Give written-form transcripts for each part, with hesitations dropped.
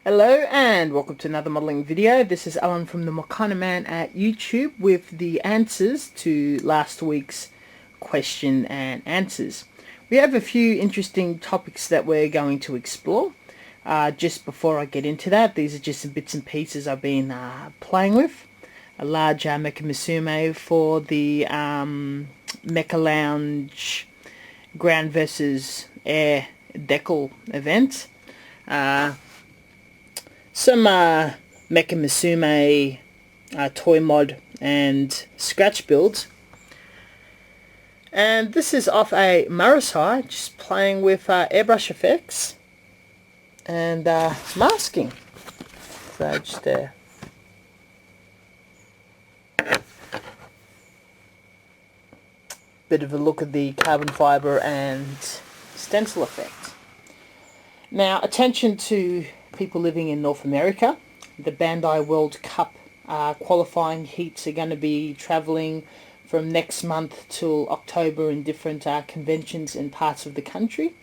Hello and welcome to another modelling video. This is Alan from the Mokana Man at YouTube with the answers to last week's question and answers. We have a few interesting topics that we're going to explore. Just before I get into that, these are just some bits and pieces I've been playing with. A large Mecha Musume for the Mecha Lounge Ground versus Air Decal event. Some Mecha Musume toy mod and scratch builds. And this is off a Marasai, just playing with airbrush effects and masking. So just bit of a look at the carbon fibre and stencil effect. Now, attention to people living in North America. The Bandai World Cup qualifying heats are going to be travelling from next month till October in different conventions in parts of the country.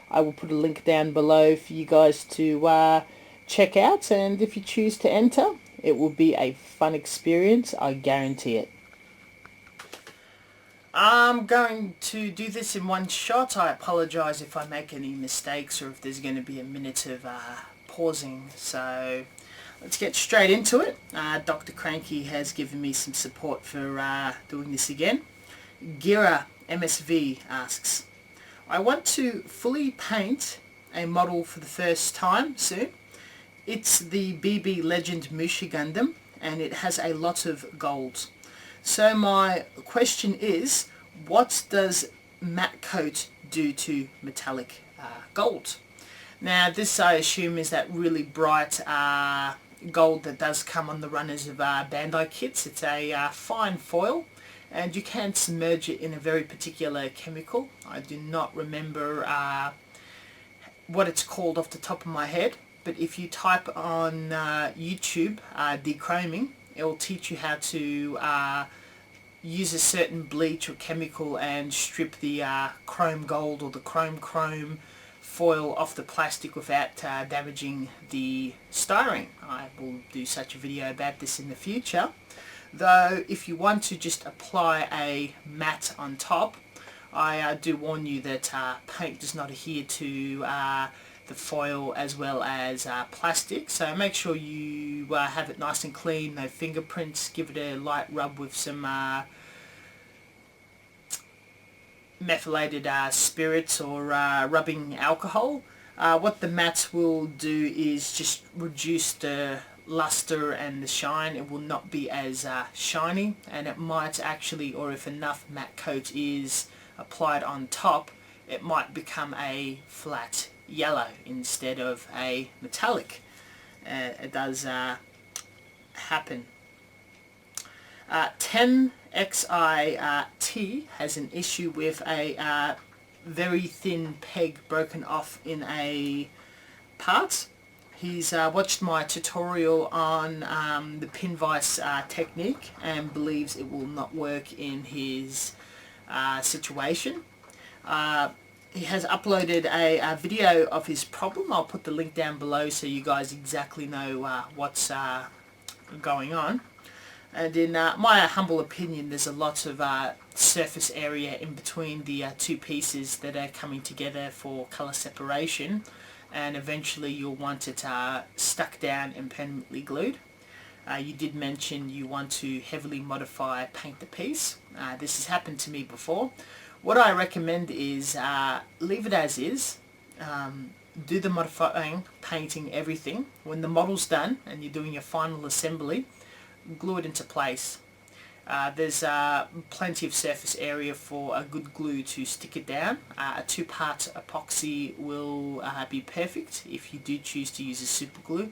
I will put a link down below for you guys to check out, and if you choose to enter, it will be a fun experience, I guarantee it. I'm going to do this in one shot. I apologise if I make any mistakes or if there's going to be a minute of pausing. So let's get straight into it. Dr. Cranky has given me some support for doing this again. Gira MSV asks, I want to fully paint a model for the first time soon. It's the BB Legend Mushi Gundam and it has a lot of gold. So my question is, what does matte coat do to metallic gold? Now this, I assume, is that really bright gold that does come on the runners of Bandai kits. It's a fine foil and you can submerge it in a very particular chemical. I do not remember what it's called off the top of my head, but if you type on YouTube dechroming, it will teach you how to use a certain bleach or chemical and strip the chrome gold or the chrome foil off the plastic without damaging the styrene. I will do such a video about this in the future. Though if you want to just apply a matte on top, I do warn you that paint does not adhere to the foil as well as plastic, so make sure you have it nice and clean, no fingerprints. Give it a light rub with some methylated spirits or rubbing alcohol. What the matte will do is just reduce the luster and the shine. It will not be as shiny, and it might actually, or if enough matte coat is applied on top, it might become a flat yellow instead of a metallic. It does happen. 10XIT has an issue with a very thin peg broken off in a part. He's watched my tutorial on the pin vise technique and believes it will not work in his situation. He has uploaded a video of his problem. I'll put the link down below so you guys exactly know what's going on. And in my humble opinion, there's a lot of surface area in between the two pieces that are coming together for colour separation, and eventually you'll want it stuck down and permanently glued. You did mention you want to heavily modify paint the piece. This has happened to me before. What I recommend is leave it as is, do the modifying, painting, everything. When the model's done and you're doing your final assembly, glue it into place. There's plenty of surface area for a good glue to stick it down. A two-part epoxy will be perfect. If you do choose to use a super glue,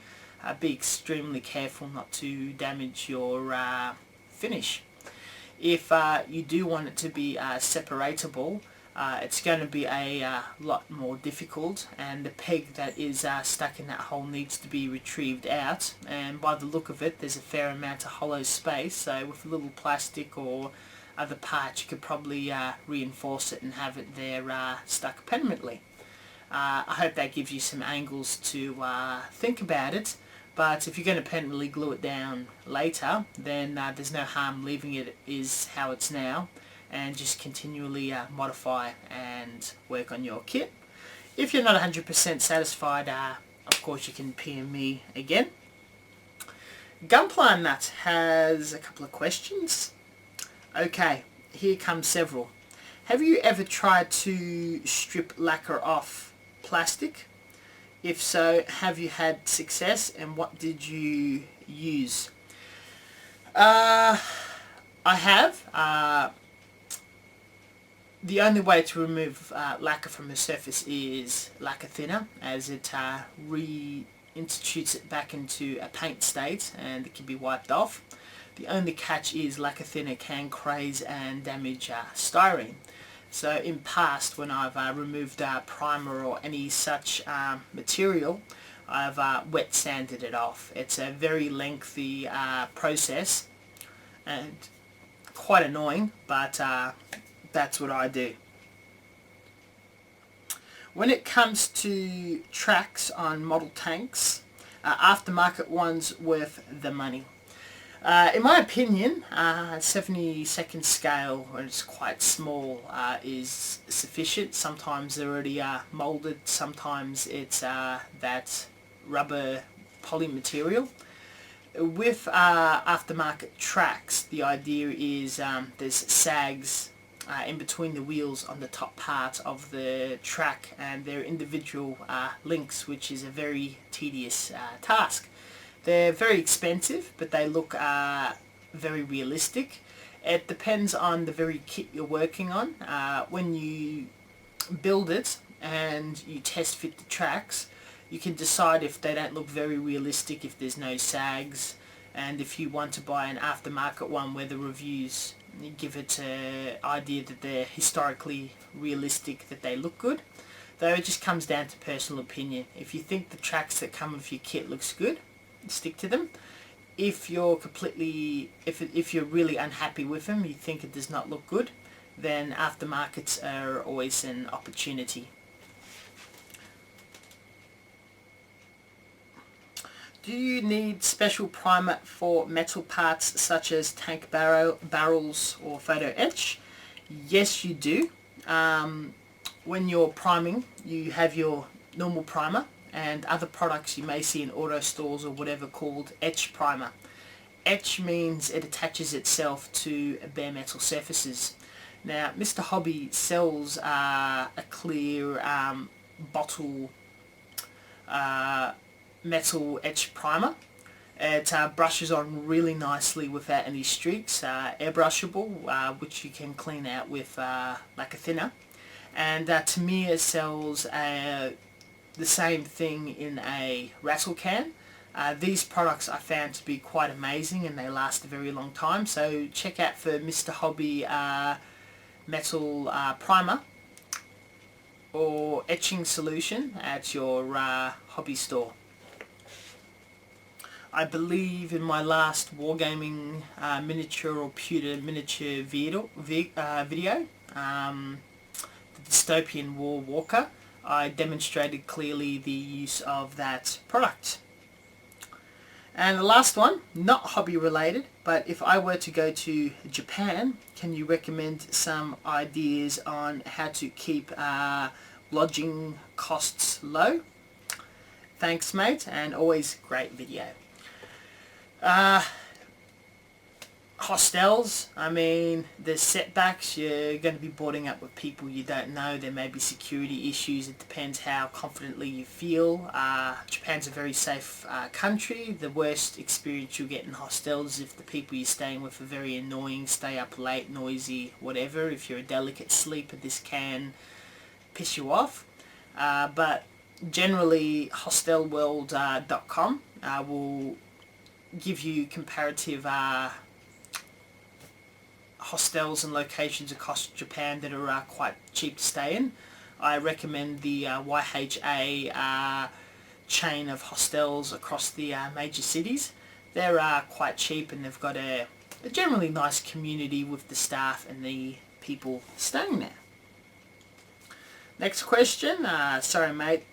be extremely careful not to damage your finish. If you do want it to be separatable, it's going to be a lot more difficult, and the peg that is stuck in that hole needs to be retrieved out, and by the look of it there's a fair amount of hollow space, so with a little plastic or other part you could probably reinforce it and have it there stuck permanently. I hope that gives you some angles to think about it. But if you're going to permanently glue it down later, then there's no harm leaving it is how it's now, and just continually modify and work on your kit. If you're not 100% satisfied, of course you can PM me again. Gunpla Nut has a couple of questions. Okay, here come several. Have you ever tried to strip lacquer off plastic? If so, have you had success, and what did you use? I have. The only way to remove lacquer from a surface is lacquer thinner, as it reinstitutes it back into a paint state and it can be wiped off. The only catch is lacquer thinner can craze and damage styrene. So in past, when I've removed primer or any such material, I've wet sanded it off. It's a very lengthy process and quite annoying, but that's what I do. When it comes to tracks on model tanks, aftermarket ones worth the money. In my opinion, 72nd scale, when it's quite small, is sufficient. Sometimes they're already moulded, sometimes it's that rubber poly material. With aftermarket tracks, the idea is there's sags in between the wheels on the top part of the track, and they're individual links, which is a very tedious task. They're very expensive, but they look very realistic. It depends on the very kit you're working on. When you build it and you test fit the tracks, you can decide if they don't look very realistic, if there's no sags, and if you want to buy an aftermarket one where the reviews give it an idea that they're historically realistic, that they look good. Though it just comes down to personal opinion. If you think the tracks that come with your kit looks good, stick to them. If you're if you're really unhappy with them, you think it does not look good, then aftermarkets are always an opportunity. Do you need special primer for metal parts such as tank barrels or photo etch? Yes, you do. When you're priming, you have your normal primer, and other products you may see in auto stores or whatever called etch primer. Etch means it attaches itself to bare metal surfaces. Now, Mr. Hobby sells a clear bottle metal etch primer. It brushes on really nicely without any streaks, airbrushable, which you can clean out with lacquer thinner. And Tamiya sells the same thing in a rattle can. These products I found to be quite amazing, and they last a very long time. So check out for Mr. Hobby metal primer or etching solution at your hobby store. I believe in my last wargaming miniature or pewter miniature video, the Dystopian War Walker, I demonstrated clearly the use of that product. And the last one, not hobby related, but if I were to go to Japan, can you recommend some ideas on how to keep lodging costs low? Thanks, mate, and always great video. Hostels, I mean, there's setbacks. You're going to be boarding up with people you don't know. There may be security issues. It depends how confidently you feel. Japan's a very safe country. The worst experience you'll get in hostels is if the people you're staying with are very annoying, stay up late, noisy, whatever. If you're a delicate sleeper, this can piss you off. But generally, hostelworld.com will give you comparative hostels and locations across Japan that are quite cheap to stay in. I recommend the YHA chain of hostels across the major cities. They're quite cheap, and they've got a generally nice community with the staff and the people staying there. Next question. Sorry mate,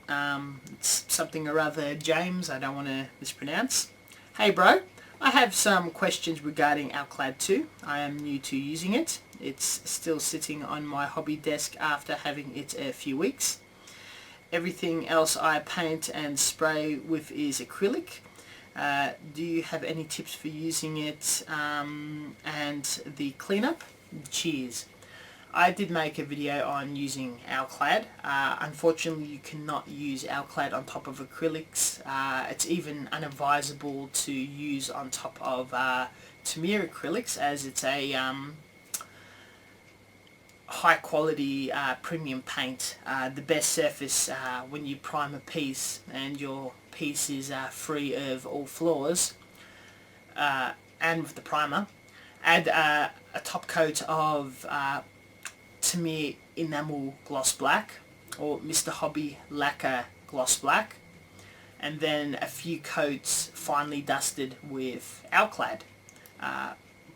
it's something or other James, I don't want to mispronounce. Hey bro, I have some questions regarding Alclad 2. I am new to using it. It's still sitting on my hobby desk after having it a few weeks. Everything else I paint and spray with is acrylic. Do you have any tips for using it and the cleanup? Cheers. I did make a video on using Alclad. Unfortunately you cannot use Alclad on top of acrylics. It's even unadvisable to use on top of Tamiya acrylics, as it's a high quality premium paint. The best surface when you prime a piece and your piece is free of all flaws, and with the primer, add a top coat of Tamiya enamel gloss black or Mr. Hobby Lacquer gloss black, and then a few coats finely dusted with Alclad.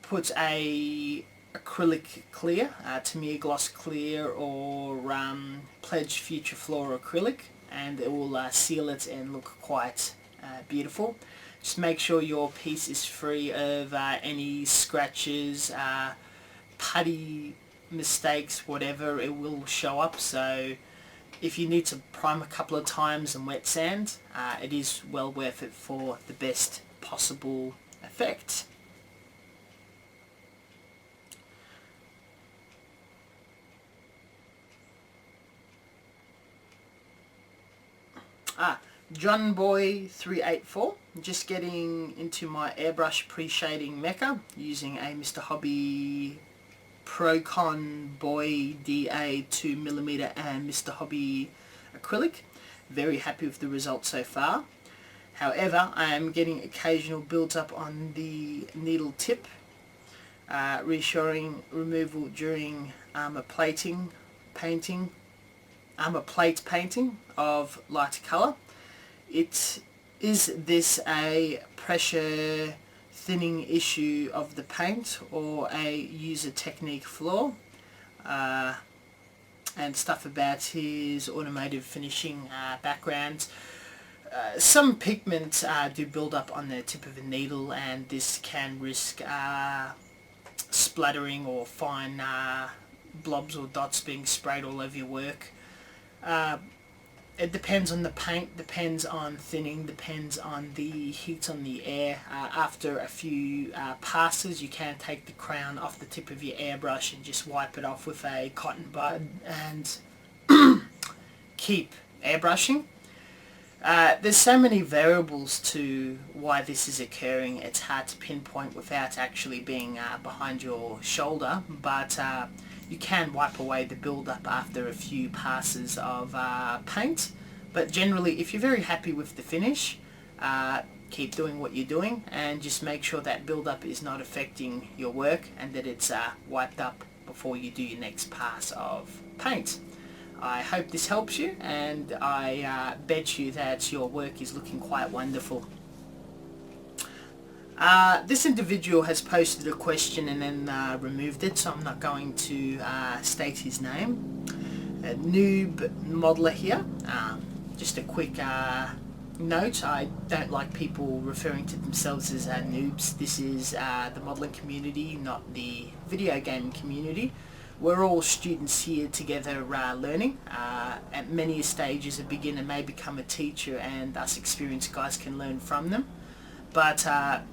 Put a acrylic clear, Tamiya gloss clear or Pledge Future Flora acrylic, and it will seal it and look quite beautiful. Just make sure your piece is free of any scratches, putty mistakes, whatever. It will show up. So if you need to prime a couple of times and wet sand, it is well worth it for the best possible effect. John Boy 384, just getting into my airbrush pre-shading mecca using a Mr. Hobby Procon Boy DA 2mm and Mr. Hobby acrylic. Very happy with the results so far. However, I am getting occasional builds up on the needle tip, reassuring removal during plate painting of lighter colour. Is this a pressure thinning issue of the paint or a user technique flaw? And stuff about his automotive finishing background. Some pigments do build up on the tip of the needle, and this can risk splattering or fine blobs or dots being sprayed all over your work. It depends on the paint, depends on thinning, depends on the heat on the air. After a few passes, you can take the crown off the tip of your airbrush and just wipe it off with a cotton bud and keep airbrushing. There's so many variables to why this is occurring. It's hard to pinpoint without actually being behind your shoulder, but you can wipe away the build-up after a few passes of paint. But generally, if you're very happy with the finish, keep doing what you're doing and just make sure that build-up is not affecting your work and that it's wiped up before you do your next pass of paint. I hope this helps you, and I bet you that your work is looking quite wonderful. This individual has posted a question and then removed it, so I'm not going to state his name. Noob modeler here. Just a quick note, I don't like people referring to themselves as noobs. This is the modeling community, not the video game community. We're all students here together learning. At many stages, a beginner may become a teacher, and us experienced guys can learn from them. But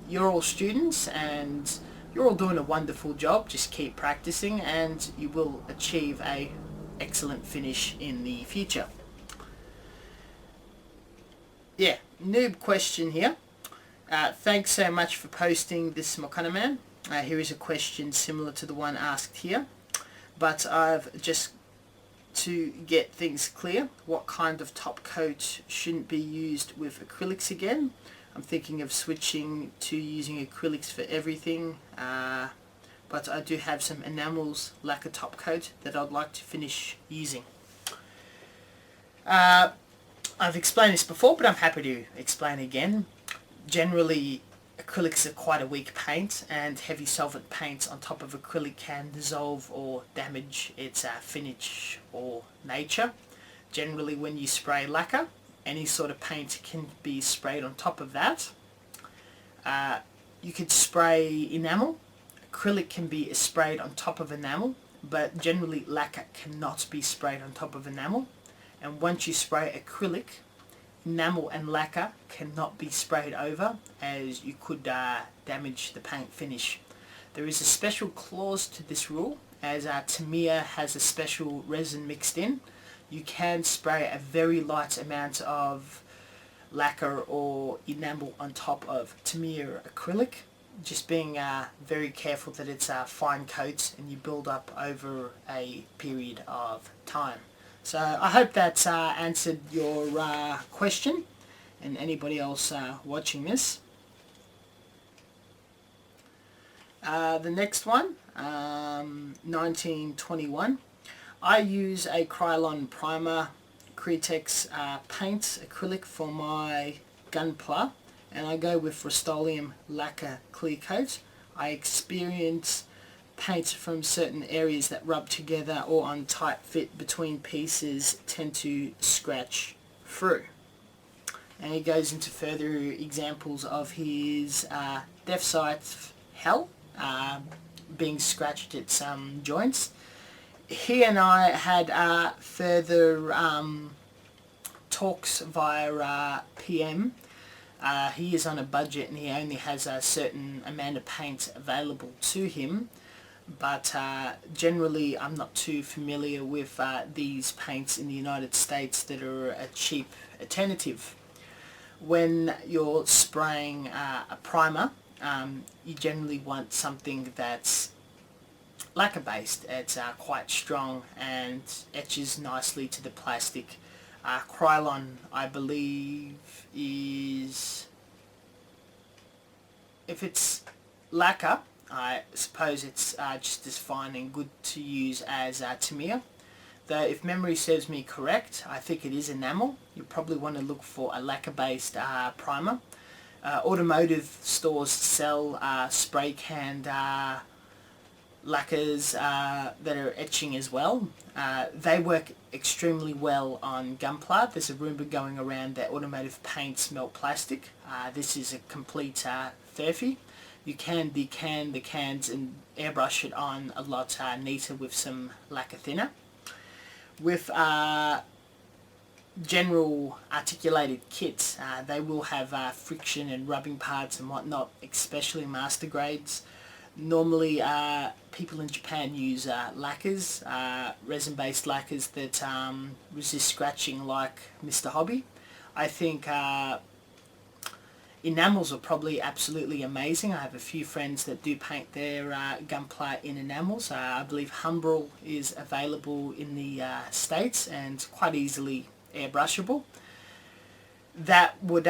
you're all students and you're all doing a wonderful job. Just keep practicing and you will achieve a excellent finish in the future. Yeah, noob question here. Thanks so much for posting this, Mokana Man. Here is a question similar to the one asked here, but I've just to get things clear, what kind of top coat shouldn't be used with acrylics again? I'm thinking of switching to using acrylics for everything, but I do have some enamels lacquer top coat that I'd like to finish using. I've explained this before, but I'm happy to explain again. Generally, acrylics are quite a weak paint, and heavy solvent paints on top of acrylic can dissolve or damage its finish or nature. Generally when you spray lacquer, any sort of paint can be sprayed on top of that. You could spray enamel. Acrylic can be sprayed on top of enamel, but generally lacquer cannot be sprayed on top of enamel. And once you spray acrylic, enamel and lacquer cannot be sprayed over, as you could damage the paint finish. There is a special clause to this rule, as Tamiya has a special resin mixed in. You can spray a very light amount of lacquer or enamel on top of Tamiya acrylic, just being very careful that it's fine coats and you build up over a period of time. So I hope that's answered your question, and anybody else watching this. The next one, 1921. I use a Krylon primer Cretex paint acrylic for my Gunpla, and I go with Rust-Oleum Lacquer Clear Coat. I experience paint from certain areas that rub together or on tight fit between pieces tend to scratch through. And he goes into further examples of his death site hell being scratched at some joints. He and I had further talks via PM. He is on a budget and he only has a certain amount of paint available to him, but generally I'm not too familiar with these paints in the United States that are a cheap alternative. When you're spraying a primer, you generally want something that's lacquer based. It's quite strong and etches nicely to the plastic. Krylon, I believe, is, if it's lacquer, I suppose it's just as fine and good to use as Tamiya. Though if memory serves me correct, I think it is enamel. You probably want to look for a lacquer based primer. Automotive stores sell spray canned lacquers that are etching as well. They work extremely well on Gunpla. There's a rumour going around that automotive paints melt plastic. This is a complete furphy. You can decan the cans and airbrush it on a lot neater with some lacquer thinner. With general articulated kits, they will have friction and rubbing parts and whatnot, especially master grades. Normally people in Japan use lacquers, resin-based lacquers that resist scratching, like Mr. Hobby. I think enamels are probably absolutely amazing. I have a few friends that do paint their Gunpla in enamels. I believe Humbrol is available in the States and quite easily airbrushable. That would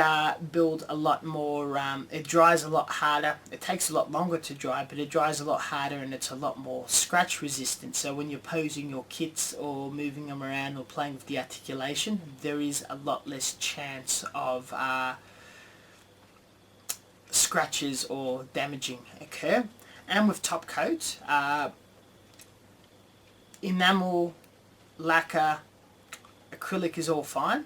build a lot more, it dries a lot harder. It takes a lot longer to dry, but it dries a lot harder and it's a lot more scratch resistant. So when you're posing your kits or moving them around or playing with the articulation, there is a lot less chance of scratches or damaging occur. And with Topcoats, enamel, lacquer, acrylic is all fine.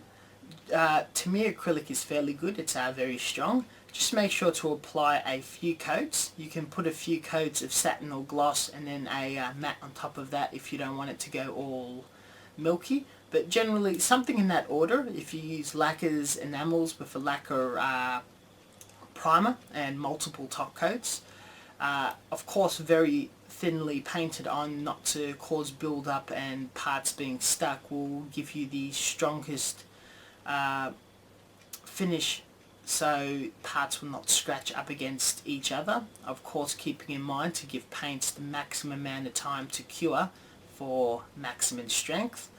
To me, acrylic is fairly good. It's very strong. Just make sure to apply a few coats. You can put a few coats of satin or gloss and then a matte on top of that if you don't want it to go all milky. But generally something in that order. If you use lacquers, enamels with a lacquer primer and multiple top coats, of course very thinly painted on not to cause build up and parts being stuck, will give you the strongest finish, so parts will not scratch up against each other. Of course keeping in mind to give paints the maximum amount of time to cure for maximum strength.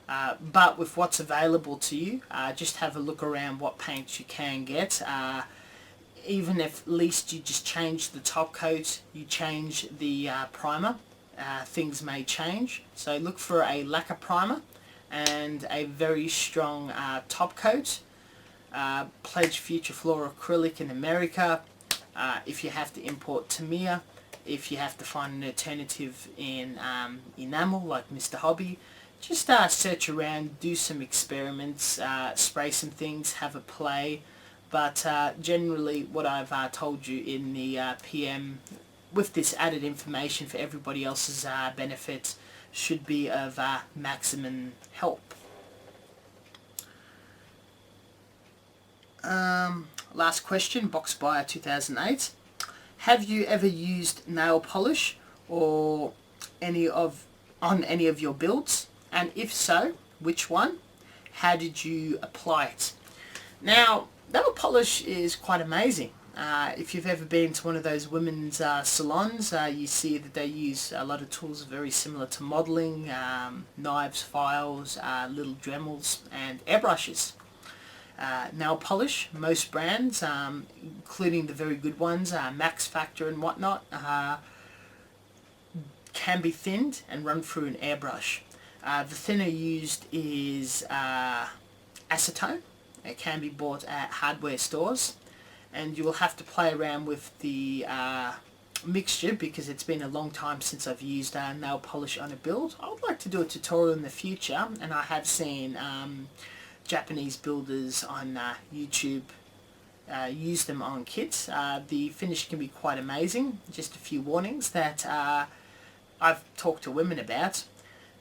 But with what's available to you, just have a look around what paints you can get. Even if at least you just change the top coat, you change the primer, things may change. So look for a lacquer primer and a very strong top coat. Pledge Future Flora acrylic in America. If you have to import Tamiya, if you have to find an alternative in enamel like Mr. Hobby, just search around, do some experiments, spray some things, have a play. But generally what I've told you in the PM with this added information for everybody else's benefit should be of maximum help. Last question, Box Buyer 2008. Have you ever used nail polish or on any of your builds? And if so, which one? How did you apply it? Now, nail polish is quite amazing. If you've ever been to one of those women's salons, you see that they use a lot of tools very similar to modelling, knives, files, little Dremels and airbrushes. Nail polish, most brands, including the very good ones, Max Factor and whatnot, can be thinned and run through an airbrush. The thinner used is acetone. It can be bought at hardware stores, and you will have to play around with the mixture because it's been a long time since I've used nail polish on a build. I would like to do a tutorial in the future, and I have seen Japanese builders on YouTube use them on kits. The finish can be quite amazing. Just a few warnings that I've talked to women about.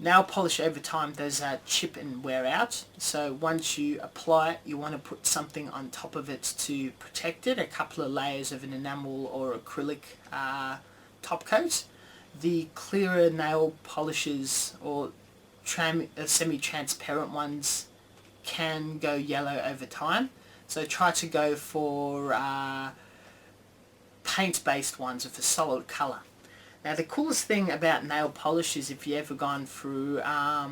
Nail polish over time does chip and wear out, so once you apply it you want to put something on top of it to protect it, a couple of layers of an enamel or acrylic top coat. The clearer nail polishes or semi-transparent ones can go yellow over time, so try to go for paint-based ones with a solid colour. Now the coolest thing about nail polish is if you've ever gone through a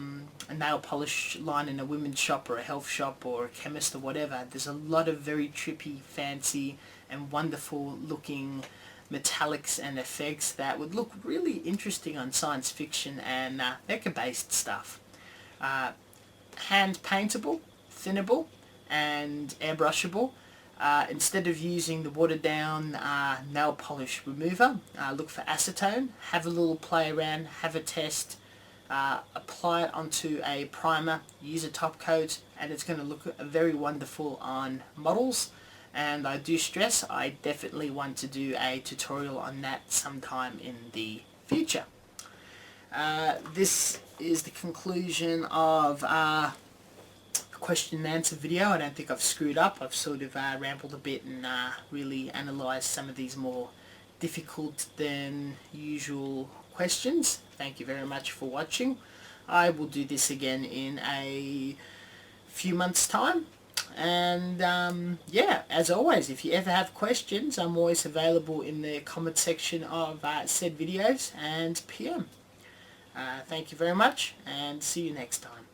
nail polish line in a women's shop or a health shop or a chemist or whatever, there's a lot of very trippy, fancy and wonderful looking metallics and effects that would look really interesting on science fiction and mecha based stuff. Hand paintable, thinnable and airbrushable. Instead of using the watered down nail polish remover, look for acetone, have a little play around, have a test, apply it onto a primer, use a top coat, and it's going to look very wonderful on models. And I do stress I definitely want to do a tutorial on that sometime in the future. This is the conclusion of question and answer video. I don't think I've screwed up. I've sort of rambled a bit and really analysed some of these more difficult than usual questions. Thank you very much for watching. I will do this again in a few months time, and yeah, as always, if you ever have questions, I'm always available in the comment section of said videos and PM. Thank you very much and see you next time.